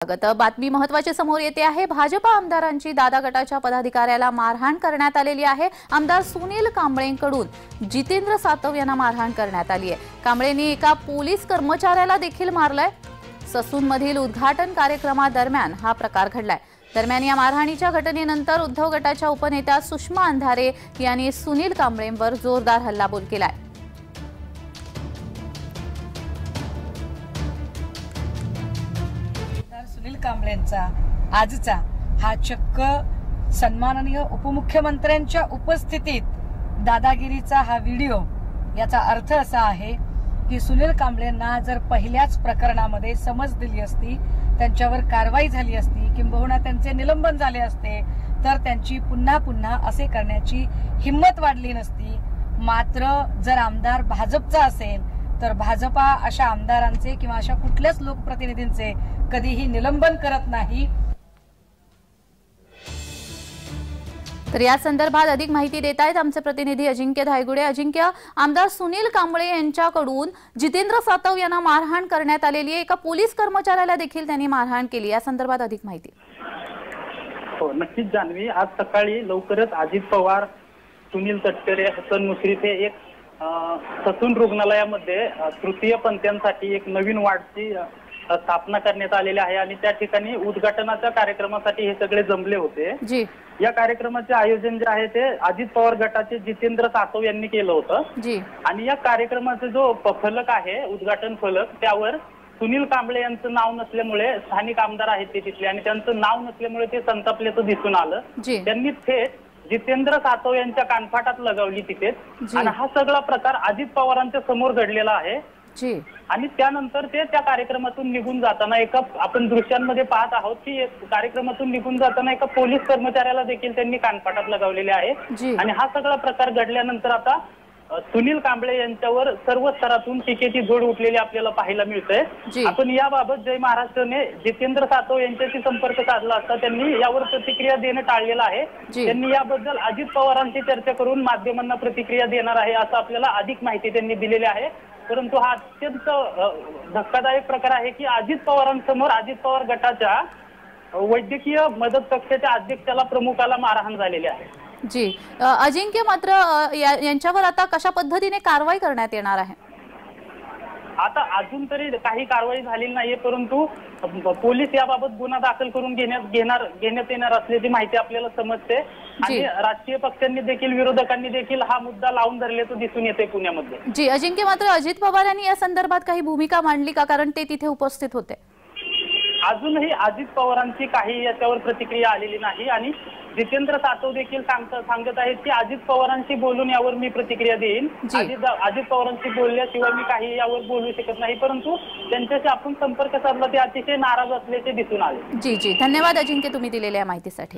बातमी महत्त्वाची समोर येते आहे। भाजपा आमदारांची दादा गटाच्या पदाधिकाऱ्याला मारहाण करण्यात आलेली आहे। आमदार सुनील कांबळेंकडून जितेंद्र सातव यांना मारहाण करण्यात आली आहे। कांबळेंनी एका पोलीस कर्मचाऱ्याला देखील मारलंय। ससूनमधील उद्घाटन कार्यक्रमादरम्यान हा प्रकार घडलाय। दरम्यान या मारहाणीच्या घटनेनंतर उद्धव गटाच्या उपनेत्या सुषमा अंधारे यांनी सुनील कांबळेंवर जोरदार हल्लाबोल केलाय। सुनील कांबळेंचा आजचा हा चक्क सन्माननीय उपमुख्यमंत्र्यांच्या उपस्थितीत दादागिरीचा हा व्हिडिओ, याचा अर्थ असा आहे की सुनील कांबळेंना जर पहिल्याच प्रकरणामध्ये समज दिली असती, त्यांच्यावर कारवाई झाली असती, किंबहुना त्यांचे निलंबन झाले असते, तर त्यांची पुन्हा पुन्हा असे करण्याची हिम्मत वाढली नसती। मात्र जर आमदार भाजपचा असेल तर भाजपा अशा आमदारांचे किंवा अशा कुठल्याच लोकप्रतिनिधींचे कधीही निलंबन करत नाही। तर या संदर्भात अधिक माहिती देत आहेत आमचे प्रतिनिधी अजिंक्य धायगुडे। अजिंक्य, आमदार सुनील कांबळे यांच्याकडून जितेंद्र सातव यांना मारहाण करण्यात आलेली आहे। एका पोलीस कर्मचाऱ्याला देखील त्यांनी मारहाण केली। या संदर्भात अधिक माहिती। हो, नक्कीच जान्हवी, आज सकाळी लवकरच अजित पवार, सुनील तटकरे, हसन मुश्रीफ हे एक ससून रुग्णालयामध्ये तृतीय पंथ्यांसाठी एक नवीन वार्डची स्थापना करण्यात आलेली आहे आणि त्या ठिकाणी उद्घाटनाच्या कार्यक्रमासाठी हे सगळे जमले होते। जी, या कार्यक्रमाचे आयोजन जे आहे ते अजित पवार गटाचे जितेंद्र सातव यांनी केलं होतं। जी, आणि या कार्यक्रमाचा जो फलक आहे, उद्घाटन फलक, त्यावर सुनील कांबळे यांचं नाव नसल्यामुळे स्थानिक आमदार आहेत ते तिथले आणि त्यांचं नाव नसल्यामुळे ते संतापल्याचं दिसून आलं। त्यांनी थेट जितेंद्र सातव यांच्या कानफाटात लगावली तिथेच आणि हा सगळा प्रकार अजित पवारांच्या समोर घडलेला आहे। आणि त्यानंतर ते त्या कार्यक्रमातून निघून जाताना आपण दृश्यांमध्ये पाहत आहोत की कार्यक्रमातून निघून जाताना एका पोलीस कर्मचाऱ्याला देखील त्यांनी कानफाटात लगावलेले आहे। आणि हा सगळा प्रकार घडल्यानंतर आता सुनील कांबळे यांच्यावर सर्व स्तरातून टीकेची झोड उठलेली आपल्याला पाहायला मिळते। आपण याबाबत जय महाराष्ट्रने जितेंद्र सातव यांच्याशी संपर्क साधला असता त्यांनी यावर प्रतिक्रिया देणं टाळलेलं आहे। त्यांनी याबद्दल अजित पवारांची चर्चा करून माध्यमांना प्रतिक्रिया देणार आहे असं आपल्याला अधिक माहिती त्यांनी दिलेली आहे। परंतु हा अत्यंत धक्कादायक प्रकार आहे की अजित पवारांसमोर अजित पवार गटाच्या वैद्यकीय मदत कक्षाच्या अध्यक्षाला, प्रमुखाला मारहाण झालेली आहे। जी, अजिंक्य, मात्र यांच्यावर आता कशा पद्धतीने कारवाई करण्यात येणार आहे? आता अजून तरी काही कारवाई झालेली नाहीये, परंतु पोलीस याबाबत गुन्हा दाखल करून घेण्यात येणार असल्याची माहिती आपल्याला समजते। आणि राजकीय पक्षांनी देखील, विरोधकांनी देखील हा मुद्दा लावून धरल्याचं दिसून येते पुण्यामध्ये। जी, अजिंक्य, मात्र अजित पवार यांनी या संदर्भात काही भूमिका मांडली का? कारण ते तिथे उपस्थित होते। अजूनही अजित पवारांची काही याच्यावर प्रतिक्रिया आलेली नाही आणि जितेंद्र सातव देखील सांगत आहेत की अजित पवारांशी बोलून यावर मी प्रतिक्रिया देईन। अजित पवारांशी बोलल्याशिवाय मी काही यावर बोलू शकत नाही, परंतु त्यांच्याशी आपण संपर्क साधला ते अतिशय नाराज असल्याचे दिसून आले। जी, धन्यवाद अजिंक्य, तुम्ही दिलेल्या माहितीसाठी।